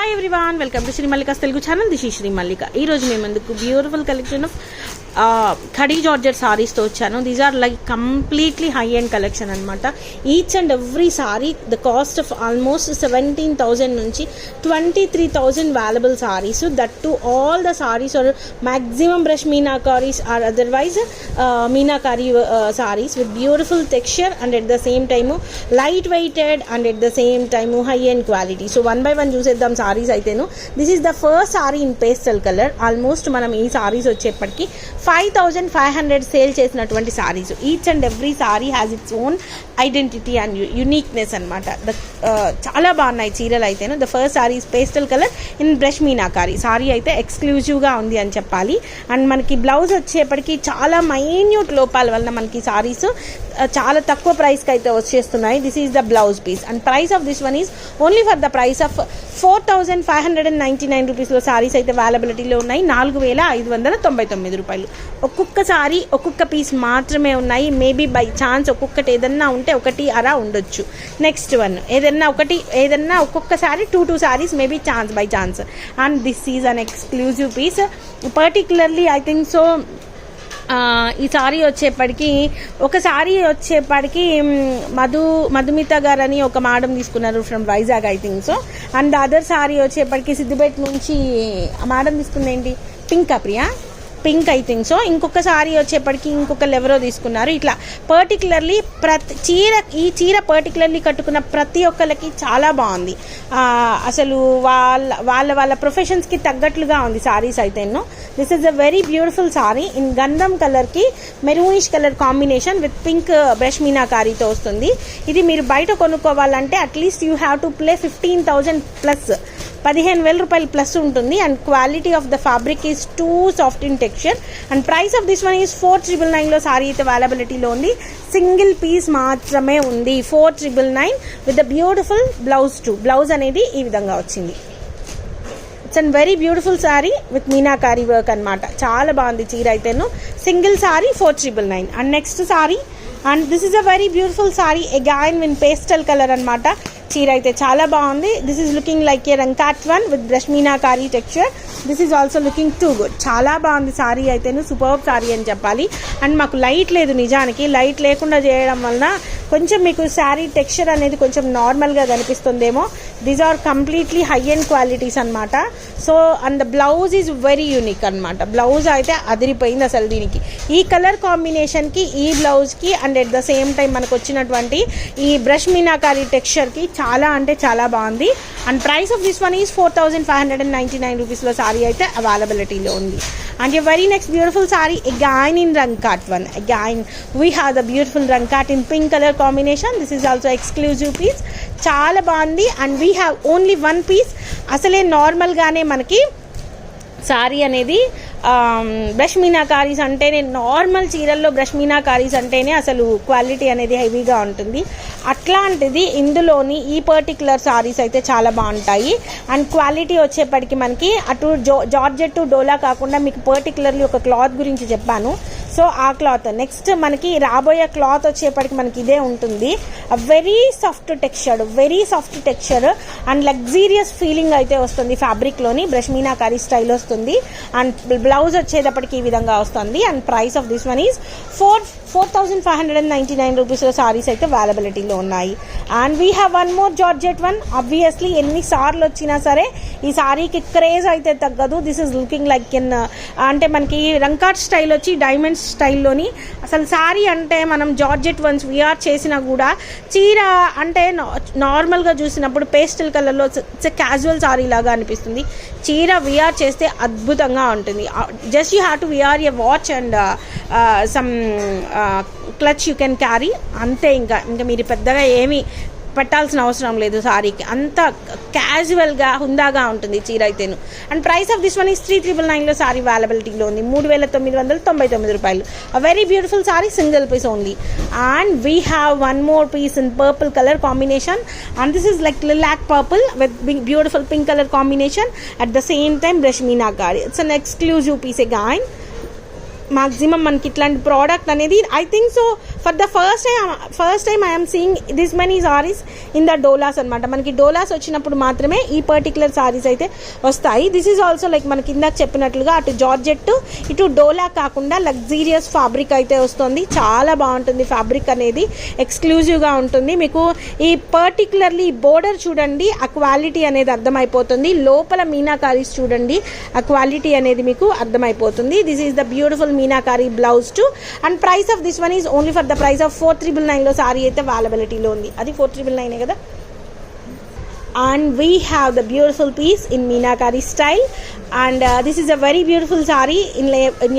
Hi everyone, welcome to Sri Mallika's Telugu channel. This is Sri Mallika. ఈరోజు మేము ముందుకు beautiful collection of khadi georgette సారీస్తో వచ్చాను. These are like completely high and collection అనమాట. Each and every sari the cost of almost 17,000 నుంచి 23,000 valuable saris. That to all the saris are maximum brush meenakaris are otherwise meenakari saris with beautiful texture and at the same time light weighted and at the same time high and quality. So one by one చూసేద్దాం సారీస్ అయితేను. This is the first sari in pastel colour. Almost మనం ఈ సారీస్ వచ్చేప్పటికి 5,500 sale చేసినటువంటి saris. Each and every sari has its own identity and uniqueness అనమాట. చాలా బాగున్నాయి చీరలు అయితేను. The first sari is pastel colour in brush meenakari. Sari అయితే ఎక్స్క్లూజివ్గా ఉంది అని చెప్పాలి. అండ్ మనకి బ్లౌజ్ వచ్చేప్పటికి చాలా మైన్యూట్ లోపాల వలన మనకి సారీస్ చాలా తక్కువ ప్రైస్కి అయితే వచ్చేస్తున్నాయి. This is the blouse piece and price of this one is only for the price of 4,599 రూపీస్లో సారీస్ అయితే అవైలబిలిటీలో ఉన్నాయి. 4,599 రూపాయలు. ఒక్కొక్క సారీ ఒక్కొక్క పీస్ మాత్రమే ఉన్నాయి. మేబీ బై ఛాన్స్ ఒక్కొక్కటి ఏదన్నా ఉంటే ఒకటి అరా ఉండొచ్చు. నెక్స్ట్ వన్ ఏదన్నా ఒక్కొక్కసారి 2 saris maybe chance by chance. And this is an exclusive piece. Particularly I think so ఈ సారీ వచ్చేప్పటికి మధుమిత గారని ఒక మేడం తీసుకున్నారు from Vizag I think so. And other sari వచ్చేప్పటికి సిద్దిపేట నుంచి మేడం తీసుకుంది ఏంటి, పింక్ ఐ థింక్ సో. ఇంకొక సారీ వచ్చేప్పటికి ఇంకొకరు ఎవరో తీసుకున్నారు. ఇట్లా పర్టికులర్లీ ఈ చీర పర్టికులర్లీ కట్టుకున్న ప్రతి ఒక్కరికి చాలా బాగుంది. అసలు వాళ్ళ ప్రొఫెషన్స్కి తగ్గట్లుగా ఉంది సారీస్ అయితేను. This is a very beautiful sari in గంధం కలర్కి maroonish colour combination with pink brush మీనాకారీతో వస్తుంది. ఇది మీరు బయట కొనుక్కోవాలంటే at least you have to pay 15,000 plus, 15,000 రూపాయలు ప్లస్ ఉంటుంది. And quality of the fabric is too soft in texture. And price of this one is 4,999లో సారీ అయితే అవైలబిలిటీలో ఉంది. సింగిల్ పీస్ మాత్రమే ఉంది. 4,999 with the beautiful blouse too. Blouse అనేది ఈ విధంగా వచ్చింది. It's an very beautiful sari with meenakari work అనమాట. చాలా బాగుంది చీర అయితేను. Single sari 4,999. And next sari, and this is a very beautiful sari again in pastel colour అనమాట. చీర అయితే చాలా బాగుంది. This is looking like a rangkat one with brush meenakari texture. This is also looking too good. చాలా బాగుంది సారీ అయితేను. సూపర్బ్ సారీ అని చెప్పాలి. అండ్ మాకు లైట్ లేదు, నిజానికి లైట్ లేకుండా చేయడం వలన కొంచెం మీకు శారీ టెక్స్చర్ అనేది కొంచెం నార్మల్గా కనిపిస్తుందేమో. These are completely high and qualities అనమాట. So and the blouse is very unique అనమాట. బ్లౌజ్ అయితే అదిరిపోయింది అసలు. దీనికి ఈ కలర్ కాంబినేషన్కి ఈ బ్లౌజ్కి and at the same time మనకు వచ్చినటువంటి ఈ బ్రష్ మీనాకారీ టెక్స్చర్కి చాలా అంటే చాలా బాగుంది. And price of this one is 4,599 రూపీస్లో సారీ అయితే అవైలబిలిటీలో ఉంది. And your very next beautiful saree again in Rankat one. Again we have the beautiful Rankat in pink color combination. This is also exclusive piece. Chaala bandi and we have only one piece. Asale normal gaane manaki saree anedi brush meenakaris అంటేనే, normal చీరల్లో brush meenakaris అంటేనే అసలు quality అనేది హెవీగా ఉంటుంది. అట్లాంటిది ఇందులోని ఈ particular saris అయితే చాలా బాగుంటాయి. అండ్ క్వాలిటీ వచ్చేప్పటికి మనకి అటు జార్జెట్ డోలా కాకుండా మీకు పర్టికులర్లీ ఒక క్లాత్ గురించి చెప్పాను. సో ఆ క్లాత్ నెక్స్ట్ మనకి రాబోయే క్లాత్ వచ్చేప్పటికి మనకి ఇదే ఉంటుంది. Very soft texture and luxurious feeling అయితే వస్తుంది ఫ్యాబ్రిక్లోని. బ్రష్ మీనాకారీ స్టైల్ వస్తుంది. అండ్ బ్లౌజ్ వచ్చేటప్పటికి ఈ విధంగా వస్తుంది. And price of this one is 4,599 రూపీస్లో సారీస్ అయితే అవైలబిలిటీలో ఉన్నాయి. And we have one more georgette one. Obviously ఎన్నిసార్లు వచ్చినా సరే ఈ సారీకి క్రేజ్ అయితే తగ్గదు. This is looking like in అంటే మనకి రంకాట్ స్టైల్ వచ్చి డైమండ్స్ స్టైల్లోని. అసలు సారీ అంటే మనం జార్జెట్ వన్స్ వీఆర్ చేసినా కూడా చీర అంటే నార్మల్గా చూసినప్పుడు పేస్టల్ కలర్లో క్యాజువల్ సారీ లాగా అనిపిస్తుంది. చీర వీఆర్ చేస్తే అద్భుతంగా ఉంటుంది. Just you have to wear a watch and some clutch you can carry, అంతే. ఇంకా మీరు పెద్దగా ఏమీ పెట్టాల్సిన అవసరం లేదు సారీకి. అంత క్యాజువల్గా హుందాగా ఉంటుంది చీర అయితేను. And price of this one is 3,999లో సారీ అవైలబిలిటీలో ఉంది. 3,999 రూపాయలు. A very beautiful sari, single piece only. And we have one more piece in purple colour combination. And this is like lilac purple with beautiful pink colour combination. At the same time brush meenakari. It's an exclusive piece again. Maximum మనకి ఇట్లాంటి product అనేది I think so for the first time I'm seeing this many saris in the Doulos అనమాట. మనకి Doulos వచ్చినప్పుడు మాత్రమే ఈ particular saris అయితే వస్తాయి. దిస్ ఈజ్ ఆల్సో లైక్ మనకి ఇందాక చెప్పినట్లుగా అటు జార్జెట్ ఇటు డోలా కాకుండా లగ్జీరియస్ ఫ్యాబ్రిక్ అయితే వస్తుంది. చాలా బాగుంటుంది ఫ్యాబ్రిక్ అనేది, ఎక్స్క్లూజివ్గా ఉంటుంది. మీకు ఈ పర్టికులర్లీ బోర్డర్ చూడండి, ఆ క్వాలిటీ అనేది అర్థమైపోతుంది. లోపల మీనాకారీస్ చూడండి, ఆ క్వాలిటీ అనేది మీకు అర్థమైపోతుంది. This is the beautiful meenakari blouse too. And price of this one is only for the price of 4,999లో సారీ అయితే అవైలబిలిటీలో ఉంది. అది 4,999 కదా. And we have the beautiful piece in Meenakari style, and this is a very beautiful saree in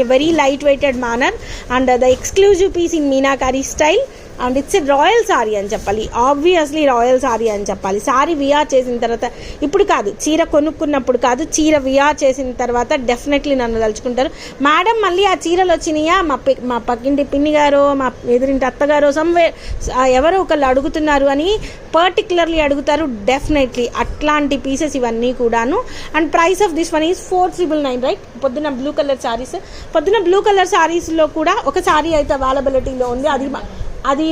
a very lightweighted manner, and the exclusive piece in Meenakari style, and it's a royal saree అని చెప్పాలి. Obviously royal sorry అని చెప్పాలి. Sorry VR చేసిన తర్వాత, ఇప్పుడు కాదు, చీర కొనుక్కున్నప్పుడు కాదు, చీర విఆర్ చేసిన తర్వాత డెఫినెట్లీ నన్ను తలుచుకుంటారు. మేడం మళ్ళీ ఆ చీరలు వచ్చినాయా, మా పక్కింటి పిన్ని గారో మా ఎదురింటి అత్తగారో ఎవరో ఒకళ్ళు అడుగుతున్నారు అని పర్టికులర్లీ అడుగుతారు. డెఫినెట్లీ అట్లాంటి పీసెస్ ఇవన్నీ కూడాను. And price of this one is 4,999, right. పొద్దున్న బ్లూ కలర్ సారీస్లో కూడా ఒక సారీ అయితే అవైలబిలిటీలో ఉంది. అది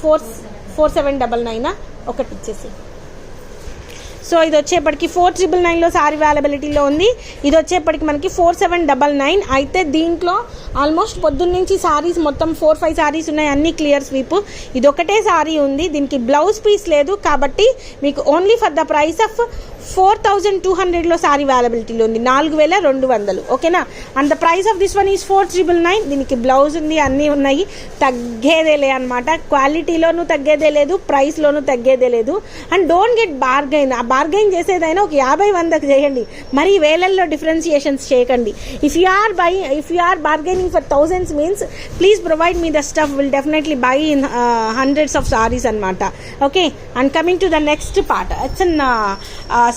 4,799 ఒకటి ఇచ్చేసి. సో ఇది వచ్చేప్పటికి 4,999లో సారీ అవైలబిలిటీలో ఉంది. ఇది వచ్చేప్పటికి మనకి 4,799. అయితే దీంట్లో ఆల్మోస్ట్ పొద్దున్న నుంచి సారీస్ మొత్తం 4-5 సారీస్ ఉన్నాయి, అన్ని క్లియర్ స్వీప్. ఇది ఒకటే సారీ ఉంది, దీనికి బ్లౌజ్ పీస్ లేదు. కాబట్టి మీకు only for the price of 4,200లో సారీ అవైలబిలిటీలో ఉంది, 4,200. ఓకేనా. And the price of this one is 4,999. దీనికి బ్లౌజ్ ఉంది, అన్నీ ఉన్నాయి, తగ్గేదేలే అనమాట. క్వాలిటీలోనూ తగ్గేదే లేదు, ప్రైస్లోనూ తగ్గేదే లేదు. And don't get bargain. ఆ బార్గైన్ చేసేదైనా ఒక 50-100కి చేయండి, మరి వేలల్లో డిఫరెన్సియేషన్స్ చేయకండి. If you are bargaining for thousands means please provide me the stuff, will definitely buy in hundreds of saris అనమాట. Okay. And coming to the next part, it's an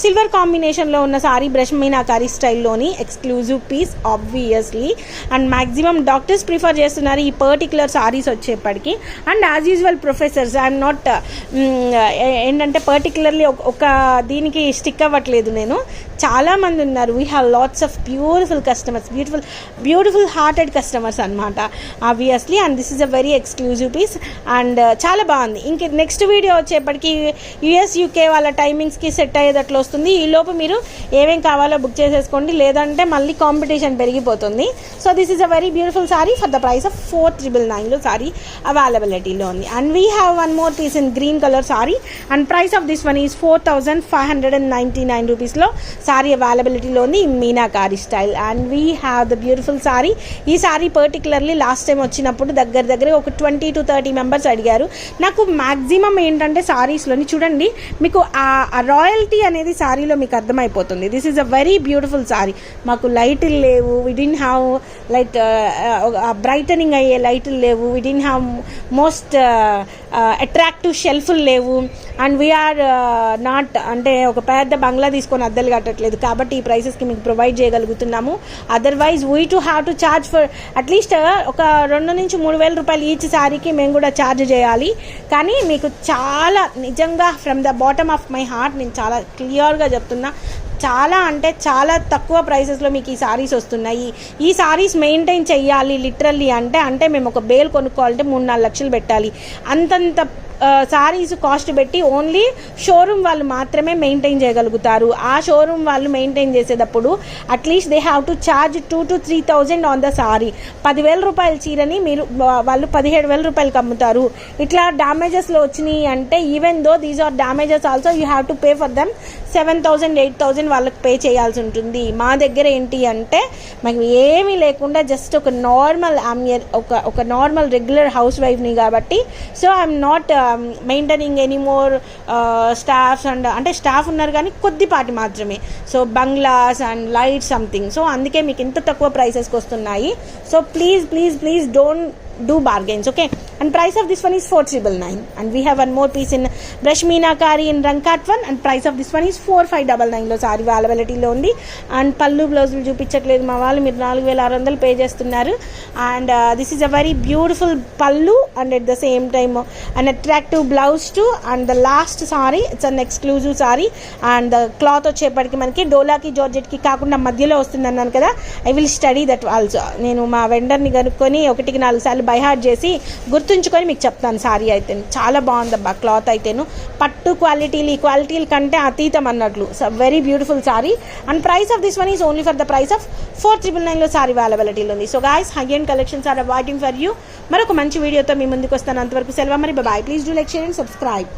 silver కాంబినేషన్లో ఉన్న సారీ, బ్రష్ మీనాకారీ స్టైల్లోని exclusive piece obviously. And maximum doctors prefer చేస్తున్నారు ఈ particular saris వచ్చేప్పటికి. And as usual professors, I'm not ఏంటంటే particularly ఒక దీనికి స్టిక్ అవ్వట్లేదు నేను. చాలామంది ఉన్నారు, we have lots of beautiful customers, beautiful hearted customers అనమాట obviously. And this is a very exclusive piece and చాలా బాగుంది. ఇంక నెక్స్ట్ వీడియో వచ్చేప్పటికి US UK వాళ్ళ టైమింగ్స్కి సెట్ అయ్యేటట్లు వస్తుంది. ఈలోపు మీరు ఏమేం కావాలో బుక్ చేసేసుకోండి, లేదంటే మళ్ళీ కాంపిటీషన్ పెరిగిపోతుంది. So this is a very beautiful sari for the price of 4,999లో సారీ అవైలబిలిటీలో ఉంది. And we have one more piece in green colour sari, and price of this one is 4,599 రూపీస్లో సారీ అవైలబిలిటీలో ఉంది in meenakari style. And we have the beautiful sari. ఈ sari particularly last time వచ్చినప్పుడు దగ్గర ఒక 20 to 30 మెంబర్స్ అడిగారు. నాకు మ్యాక్సిమం ఏంటంటే సారీస్లోని చూడండి, మీకు ఆ రాయల్టీ అనేది సారీలో మీకు అర్థమైపోతుంది. This is a very beautiful sorry. మాకు లైట్లు లేవు, వి డిడ్ంట్ హ్యావ్ లైట్ బ్రైటనింగ్ అయ్యే లైట్లు లేవు, వి డిడ్ంట్ హ్యావ్ మోస్ట్ అట్రాక్టివ్ షెల్ఫ్లు లేవు, అండ్ వీఆర్ నాట్ అంటే ఒక పెద్ద బంగ్లా తీసుకొని అద్దెలు కట్టట్లేదు, కాబట్టి ఈ ప్రైసెస్కి మీకు ప్రొవైడ్ చేయగలుగుతున్నాము. Otherwise we to have to charge for at least ఒక 2,000 నుంచి 3,000 రూపాయలు ఈచ్ సారీకి మేము కూడా ఛార్జ్ చేయాలి. కానీ మీకు చాలా నిజంగా from the bottom of my heart నేను చాలా క్లియర్గా చెప్తున్నా, చాలా అంటే చాలా తక్కువ ప్రైసెస్లో మీకు ఈ సారీస్ వస్తున్నాయి. ఈ సారీస్ మెయింటైన్ చెయ్యాలి లిటరల్లీ అంటే మేము ఒక బేల్ కొనుక్కోవాలంటే 3-4 లక్షలు పెట్టాలి. అంతంత సారీస్ కాస్ట్ పెట్టి ఓన్లీ షోరూమ్ వాళ్ళు మాత్రమే మెయింటైన్ చేయగలుగుతారు. ఆ షోరూమ్ వాళ్ళు మెయింటైన్ చేసేటప్పుడు at least they have to charge 2,000 to 3,000 on the sorry. 10,000 రూపాయల చీరని వాళ్ళు 17,000 రూపాయలకి అమ్ముతారు. ఇట్లా డ్యామేజెస్లో వచ్చినాయి అంటే even though these are damages also you have to pay for them 7,000, 8,000 వాళ్ళకి పే చేయాల్సి ఉంటుంది. మా దగ్గర ఏంటి అంటే మాకు ఏమీ లేకుండా జస్ట్ ఒక నార్మల్ ఒక నార్మల్ రెగ్యులర్ హౌస్ వైఫ్ని కాబట్టి so I'm not maintaining any more staffs and అంటే స్టాఫ్ ఉన్నారు కానీ కొద్దిపాటి మాత్రమే. So bungalows and light something. So అందుకే మీకు ఇంత తక్కువ ప్రైసెస్కి వస్తున్నాయి. So please don't do bargains, okay? And price of this one is 4,999. And we have one more piece in brush meenakari in రంకాట్ one and price of this one is 4599లో సారీ అవైలబిలిటీలో ఉంది. And పళ్ళు బ్లౌజులు చూపించట్లేదు మా వాళ్ళు, మీరు 4600 పే చేస్తున్నారు. And this is a very beautiful పళ్ళు and at the same time an attractive blouse too. And the last sari it's an exclusive sari. And the cloth వచ్చేప్పటికి మనకి డోలాకి జార్జెట్కి కాకుండా మధ్యలో వస్తుంది అన్నాను కదా, I will study that also. నేను మా వెండర్ని కనుక్కొని 1-4 సార్లు బైహార్ట్ చేసి గుర్తుంచుకొని మీకు చెప్తాను. సారీ అయితే చాలా బాగుందబ్బా, క్లాత్ అయితేను పట్టు క్వాలిటీల కంటే అతీతం అన్నట్లు. Very beautiful sari. And price of this one is only for the price of 4999లో సారీ అవైలబిలిటీలో ఉంది. So guys, high and collections are awaiting for you. మరొక మంచి వీడియోతో మీ ముందుకు వస్తాను. అంతవరకు సెలవు మరి, bye. Please do like, share and subscribe.